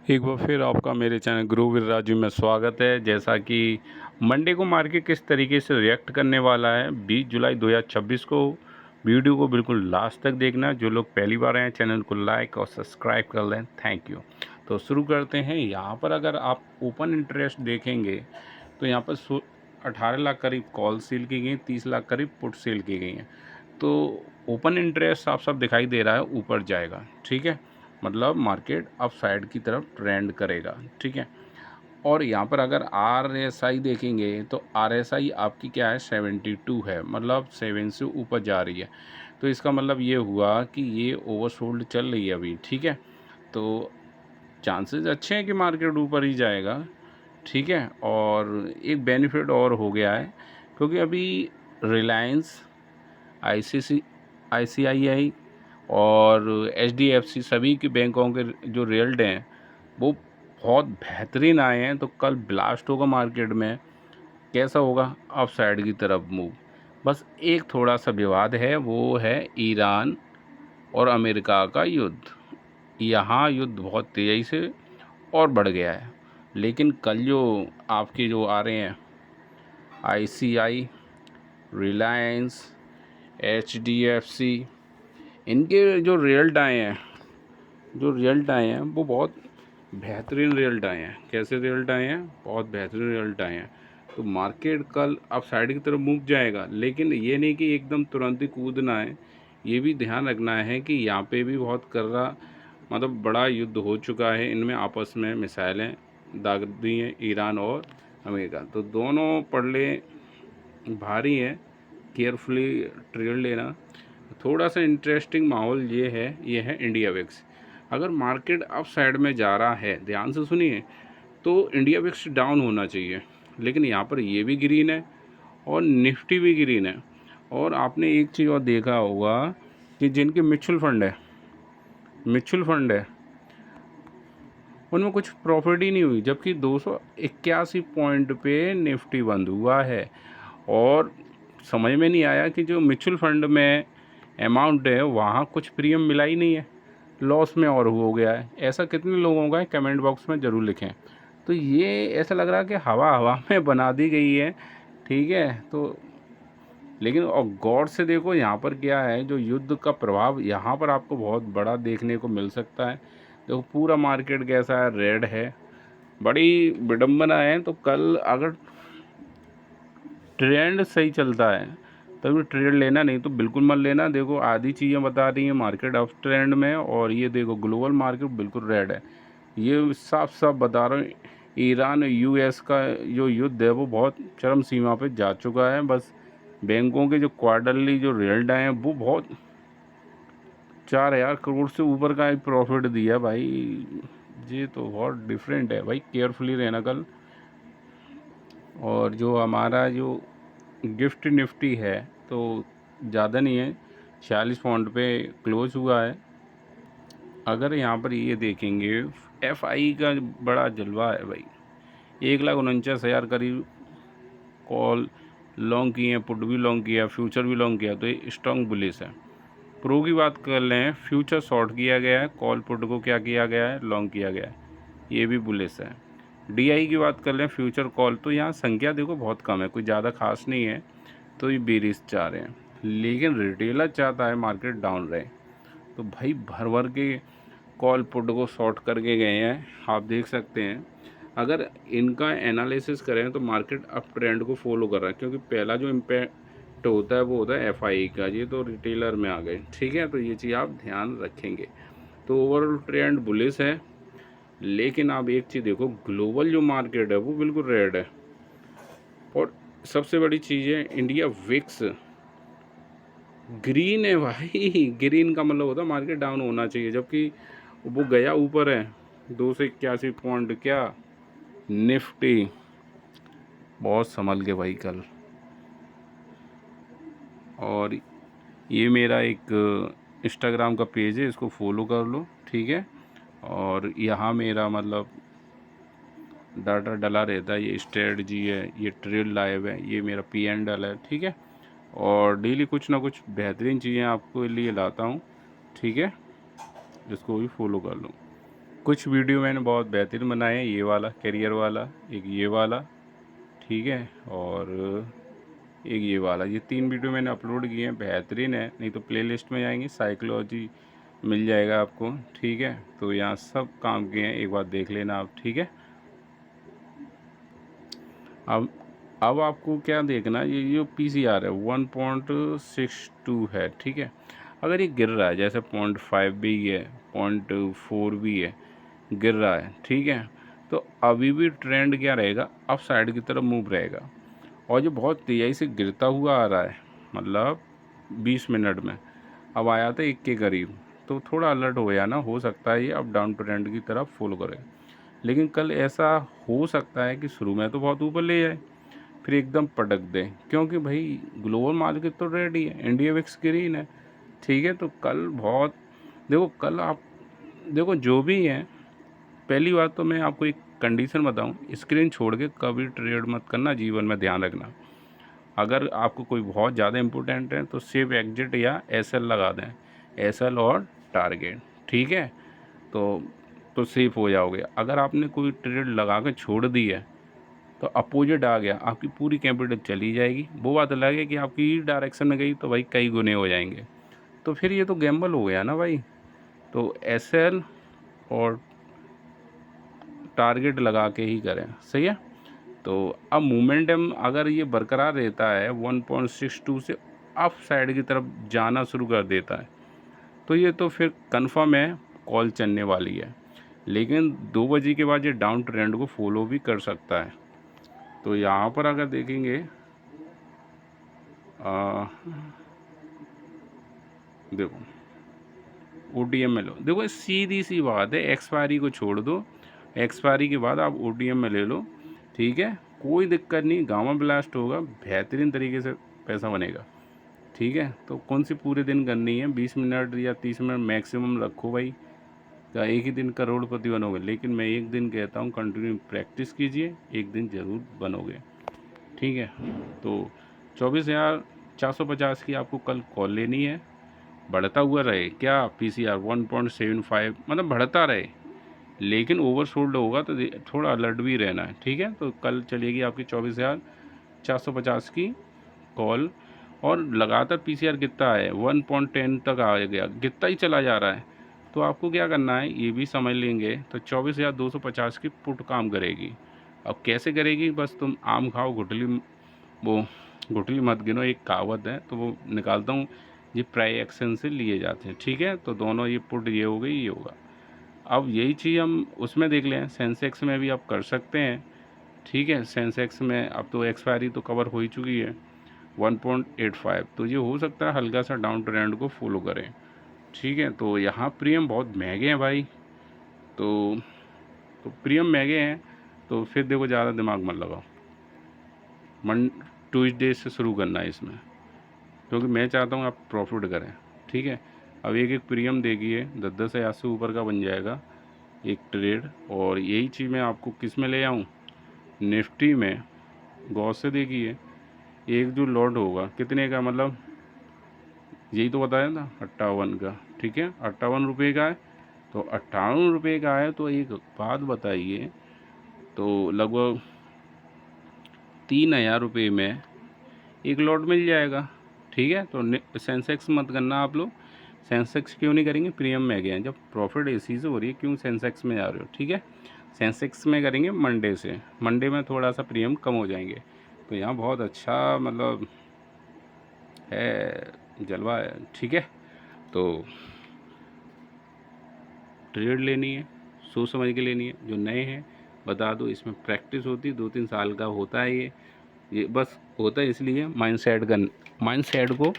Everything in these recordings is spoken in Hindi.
एक बार फिर आपका मेरे चैनल ग्रो विद राजू में स्वागत है। जैसा कि मंडे को मार्केट किस तरीके से रिएक्ट करने वाला है 20 जुलाई 2026 को, वीडियो को बिल्कुल लास्ट तक देखना। जो लोग पहली बार आए हैं चैनल को लाइक और सब्सक्राइब कर लें, थैंक यू। तो शुरू करते हैं। यहाँ पर अगर आप ओपन इंटरेस्ट देखेंगे तो यहाँ पर 18 लाख करीब कॉल सेल की गई, 30 लाख करीब पुट सेल की गई हैं। तो ओपन इंटरेस्ट साफ साफ दिखाई दे रहा है ऊपर जाएगा, ठीक है, मतलब मार्केट अप साइड की तरफ ट्रेंड करेगा, ठीक है। और यहाँ पर अगर RSI देखेंगे तो RSI आपकी क्या है 72 है, मतलब 7 से ऊपर जा रही है। तो इसका मतलब ये हुआ कि ये ओवरसोल्ड चल रही है अभी, ठीक है। तो चांसेस अच्छे हैं कि मार्केट ऊपर ही जाएगा, ठीक है। और एक बेनिफिट और हो गया है क्योंकि अभी रिलायंस, ICICI और HDFC सभी के बैंकों के जो रिजल्ट हैं वो बहुत बेहतरीन आए हैं। तो कल ब्लास्ट होगा मार्केट में, कैसा होगा, अप साइड की तरफ मूव। बस एक थोड़ा सा विवाद है, वो है ईरान और अमेरिका का युद्ध। यहाँ युद्ध बहुत तेज़ी से और बढ़ गया है। लेकिन कल जो आपके जो आ रहे हैं ICI, रिलायंस, HDFC, इनके जो रिजल्ट आए हैं वो बहुत बेहतरीन रिजल्ट आए हैं। कैसे रिजल्ट आए हैं? बहुत बेहतरीन रिजल्ट आए हैं। तो मार्केट कल अप साइड की तरफ मूव जाएगा, लेकिन ये नहीं कि एकदम तुरंत ही कूदना है। ये भी ध्यान रखना है कि यहाँ पे भी बहुत कर्रा, मतलब बड़ा युद्ध हो चुका है। इनमें आपस में मिसाइलें दाग दी हैं ईरान और अमेरिका। तो दोनों पड़ले भारी हैं, केयरफुली ट्रेड लेना। थोड़ा सा इंटरेस्टिंग माहौल ये है इंडिया विक्स। अगर मार्केट अप साइड में जा रहा है, ध्यान से सुनिए, तो इंडिया विक्स डाउन होना चाहिए। लेकिन यहाँ पर ये भी ग्रीन है और निफ्टी भी ग्रीन है। और आपने एक चीज़ और देखा होगा कि जिनके म्यूचुअल फंड है उनमें कुछ प्रॉफिट ही नहीं हुई, जबकि 281 पॉइंट पे निफ्टी बंद हुआ है। और समझ में नहीं आया कि जो म्यूचुअल फंड में अमाउंट है वहाँ कुछ प्रीमियम मिला ही नहीं है, लॉस में और हो गया है। ऐसा कितने लोगों का है, कमेंट बॉक्स में ज़रूर लिखें। तो ये ऐसा लग रहा है कि हवा हवा में बना दी गई है, ठीक है। तो लेकिन और गौर से देखो यहाँ पर क्या है, जो युद्ध का प्रभाव यहाँ पर आपको बहुत बड़ा देखने को मिल सकता है। देखो पूरा मार्केट कैसा है, रेड है, बड़ी विडम्बना है। तो कल अगर ट्रेंड सही चलता है तभी ट्रेड लेना, नहीं तो बिल्कुल मत लेना। देखो आधी चीज़ें बता रही हैं मार्केट अप ट्रेंड में, और ये देखो ग्लोबल मार्केट बिल्कुल रेड है। ये साफ साफ बता रहा हूँ, ईरान US का जो युद्ध है वो बहुत चरम सीमा पे जा चुका है। बस बैंकों के जो क्वार्टरली जो रिजल्ट आए हैं वो बहुत 4,000 करोड़ से ऊपर का एक प्रॉफिट दिया भाई। ये तो बहुत डिफरेंट है भाई, केयरफुली रहना कल। और जो हमारा जो गिफ्ट निफ्टी है तो ज़्यादा नहीं है, 46 पॉइंट पे क्लोज हुआ है। अगर यहाँ पर ये देखेंगे FI का बड़ा जलवा है भाई, 1,49,000 करीब कॉल लॉन्ग किए हैं, पुट भी लॉन्ग किया, फ्यूचर भी लॉन्ग किया, तो ये स्ट्रॉन्ग बुलिश है। प्रो की बात कर लें, फ्यूचर शॉर्ट किया गया है, कॉल पुट को क्या किया गया है, लॉन्ग किया गया है, ये भी बुलिश है। DI की बात कर लें, फ्यूचर कॉल, तो यहाँ संख्या देखो बहुत कम है, कोई ज़्यादा खास नहीं है, तो ये बेरिश चाह रहे हैं। लेकिन रिटेलर चाहता है मार्केट डाउन रहे, तो भाई भर भर के कॉल पुट को शॉर्ट करके गए हैं, आप देख सकते हैं। अगर इनका एनालिसिस करें तो मार्केट अप ट्रेंड को फॉलो कर रहा है, क्योंकि पहला जो इम्पैक्ट होता है वो होता है FI का, ये तो रिटेलर में आ गए, ठीक है। तो ये चीज़ आप ध्यान रखेंगे। तो ओवरऑल ट्रेंड बुलिश है। लेकिन आप एक चीज़ देखो, ग्लोबल जो मार्केट है वो बिल्कुल रेड है। और सबसे बड़ी चीज़ है इंडिया विक्स ग्रीन है भाई। ग्रीन का मतलब होता है मार्केट डाउन होना चाहिए, जबकि वो गया ऊपर है। 281 पॉइंट क्या, निफ्टी बहुत संभल के भाई कल। और ये मेरा एक इंस्टाग्राम का पेज है, इसको फॉलो कर लो, ठीक है। और यहाँ मेरा मतलब डाटा डला रहता है, ये स्ट्रेटजी है, ये ट्रेड लाइव है, ये मेरा P&L है, ठीक है। और डेली कुछ ना कुछ बेहतरीन चीज़ें आपको लिए लाता हूँ, ठीक है। इसको भी फॉलो कर लो। कुछ वीडियो मैंने बहुत बेहतरीन बनाए हैं, ये वाला कैरियर वाला, एक ये वाला, ठीक है, और एक ये वाला। ये 3 वीडियो मैंने अपलोड किए हैं, बेहतरीन है। नहीं तो प्लेलिस्ट में जाएंगे, साइकोलॉजी मिल जाएगा आपको, ठीक है। तो यहाँ सब काम किए हैं, एक बार देख लेना आप, ठीक है। अब आपको क्या देखना, ये जो PCR है 1.62 है, ठीक है। अगर ये गिर रहा है, जैसे 0.5 भी है, 0.4 भी है, गिर रहा है, ठीक है, तो अभी भी ट्रेंड क्या रहेगा, अप साइड की तरफ मूव रहेगा। और जो बहुत तेज़ी से गिरता हुआ आ रहा है, मतलब 20 मिनट में अब आया था 1 के करीब, तो थोड़ा अलर्ट हो गया ना, हो सकता है ये अब डाउन ट्रेंड की तरफ फॉलो करे। लेकिन कल ऐसा हो सकता है कि शुरू में तो बहुत ऊपर ले जाए, फिर एकदम पटक दे, क्योंकि भाई ग्लोबल मार्केट तो रेडी है, इंडिया विक्स ग्रीन है, ठीक है। तो कल बहुत देखो, कल आप देखो जो भी है, पहली बात तो मैं आपको एक कंडीशन बताऊं, स्क्रीन छोड़ के कभी ट्रेड मत करना, जीवन में ध्यान रखना। अगर आपको कोई बहुत ज़्यादा इम्पोर्टेंट है तो सेव एग्जिट या एसएल लगा दें, एसएल और टारगेट, ठीक है। तो सेफ हो जाओगे। अगर आपने कोई ट्रेड लगा के छोड़ दी है तो अपोजिट आ गया, आपकी पूरी कैपिटल चली जाएगी। वो बात अलग है कि आपकी डायरेक्शन में गई तो भाई कई गुने हो जाएंगे, तो फिर ये तो गैम्बल हो गया ना भाई। तो एसएल और टारगेट लगा के ही करें, सही है। तो अब मोमेंटम अगर ये बरकरार रहता है 1.62 से अप साइड की तरफ जाना शुरू कर देता है, तो ये तो फिर कंफर्म है कॉल चलने वाली है। लेकिन 2 बजे के बाद ये डाउन ट्रेंड को फॉलो भी कर सकता है। तो यहाँ पर अगर देखेंगे देखो OTM में लो, देखो सीधी सी बात है, एक्सपायरी को छोड़ दो, एक्सपायरी के बाद आप OTM में ले लो, ठीक है। कोई दिक्कत नहीं, गामा ब्लास्ट होगा, बेहतरीन तरीके से पैसा बनेगा, ठीक है। तो कौन सी पूरे दिन करनी है, 20 मिनट या 30 मिनट मैक्सिमम रखो भाई, क्या एक ही दिन करोड़पति बनोगे। लेकिन मैं एक दिन कहता हूँ, कंटिन्यू प्रैक्टिस कीजिए, एक दिन ज़रूर बनोगे, ठीक है। तो 24,450 की आपको कल कॉल लेनी है। बढ़ता हुआ रहे क्या, PCR 1.75 मतलब बढ़ता रहे, लेकिन ओवरसोल्ड होगा तो थोड़ा अलर्ट भी रहना है, ठीक है। तो कल चलेगी आपकी 24,450 की कॉल, और लगातार PCR गिरता है, 1.10 तक आ गया, गिरता ही चला जा रहा है। तो आपको क्या करना है, ये भी समझ लेंगे, तो 24,250 की पुट काम करेगी। अब कैसे करेगी, बस तुम आम खाओ गुठली, वो गुठली मत गिनो, एक कहावत है, तो वो निकालता हूँ, ये प्राइस एक्शन से लिए जाते हैं, ठीक है। तो दोनों ये पुट, ये हो गई, ये होगा। अब यही चीज़ हम उसमें देख लें, सेंसेक्स में भी आप कर सकते हैं, ठीक है। सेंसेक्स में अब तो एक्सपायरी तो कवर हो ही चुकी है 1.85, तो ये हो सकता है हल्का सा डाउन ट्रेंड को फॉलो करें, ठीक है। तो यहाँ प्रीमियम बहुत महंगे हैं भाई, तो प्रीमियम महंगे हैं, तो फिर देखो ज़्यादा दिमाग मत लगाओ, ट्यूसडे से शुरू करना है इसमें, क्योंकि मैं चाहता हूँ आप प्रॉफिट करें, ठीक है। अब एक प्रीमियम देखिए 10,000 से ऊपर का बन जाएगा एक ट्रेड। और यही चीज़ मैं आपको किस में ले आऊँ, निफ्टी में। गौर से देखिए, एक जो लॉट होगा कितने का, मतलब यही तो बताया था 58 का, ठीक है, 58 रुपये का है। तो 58 रुपये का है, तो एक बात बताइए, तो लगभग 3,000 रुपये में एक लॉट मिल जाएगा, ठीक है। तो सेंसेक्स मत करना आप लोग, सेंसेक्स क्यों नहीं करेंगे, प्रीमियम में गए हैं, जब प्रॉफिट इसी से हो रही है, क्यों सेंसेक्स में जा रहे हो, ठीक है। सेंसेक्स में करेंगे मंडे से, मंडे में थोड़ा सा प्रीमियम कम हो जाएंगे। तो यहाँ बहुत अच्छा मतलब है, जलवा है, ठीक है। तो ट्रेड लेनी है, सोच समझ के लेनी है। जो नए हैं बता दो, इसमें प्रैक्टिस होती है, 2-3 साल का होता है ये बस होता है इसलिए माइंडसेट को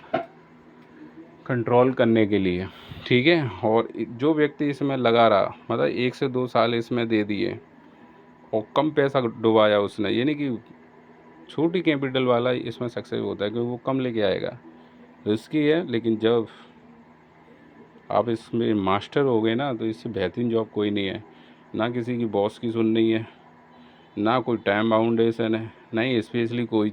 कंट्रोल करने के लिए, ठीक है। और जो व्यक्ति इसमें लगा रहा, मतलब 1 से 2 साल इसमें दे दिए और कम पैसा डुबाया उसने, ये नहीं कि छोटी कैपिटल वाला इसमें सक्सेस होता है, क्योंकि वो कम लेके आएगा, रिस्की है। लेकिन जब आप इसमें मास्टर हो गए ना, तो इससे बेहतरीन जॉब कोई नहीं है। ना किसी की बॉस की सुननी है, ना कोई टाइम बाउंडेशन है, नहीं स्पेशली कोई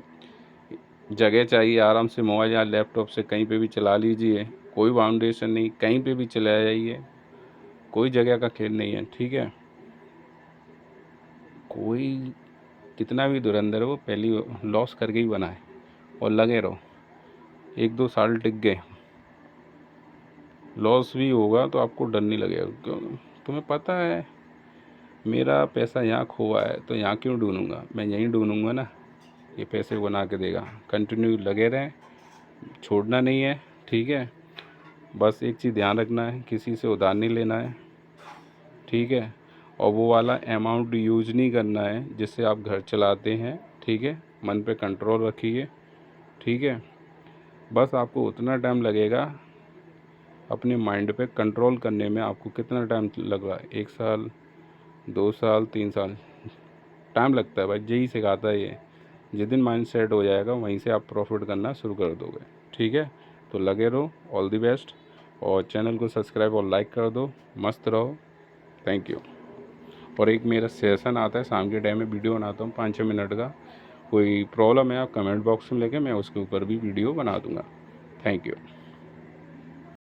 जगह चाहिए, आराम से मोबाइल या लैपटॉप से कहीं पे भी चला लीजिए, कोई बाउंडेशन नहीं, कहीं पे भी चला जाइए, कोई जगह का खेल नहीं है, ठीक है। कोई कितना भी धुरंधर हो, पहली लॉस करके ही बनाए और लगे रहो। 1-2 साल टिक गए, लॉस भी होगा तो आपको डर नहीं लगेगा, क्यों? तुम्हें पता है मेरा पैसा यहाँ खोआ है तो यहाँ क्यों ढूंढूंगा, मैं यहीं ढूंढूंगा ना, ये पैसे बना के देगा। कंटिन्यू लगे रहें, छोड़ना नहीं है, ठीक है। बस एक चीज़ ध्यान रखना है, किसी से उधार नहीं लेना है, ठीक है। और वो वाला अमाउंट यूज नहीं करना है जिससे आप घर चलाते हैं, ठीक है। मन पे कंट्रोल रखिए, ठीक है। बस आपको उतना टाइम लगेगा अपने माइंड पे कंट्रोल करने में। आपको कितना टाइम लग रहा है? 1 साल, 2 साल, 3 साल टाइम लगता है भाई, यही सिखाता है ये। जिस दिन माइंड सेट हो जाएगा वहीं से आप प्रॉफिट करना शुरू कर दोगे, ठीक है। तो लगे रहो, ऑल द बेस्ट, और चैनल को सब्सक्राइब और लाइक कर दो। मस्त रहो, थैंक यू। और एक मेरा सेशन आता है शाम के टाइम में, वीडियो बनाता हूँ 5-6 मिनट का। कोई प्रॉब्लम है आप कमेंट बॉक्स में लेके, मैं उसके ऊपर भी वीडियो बना दूँगा। Thank you.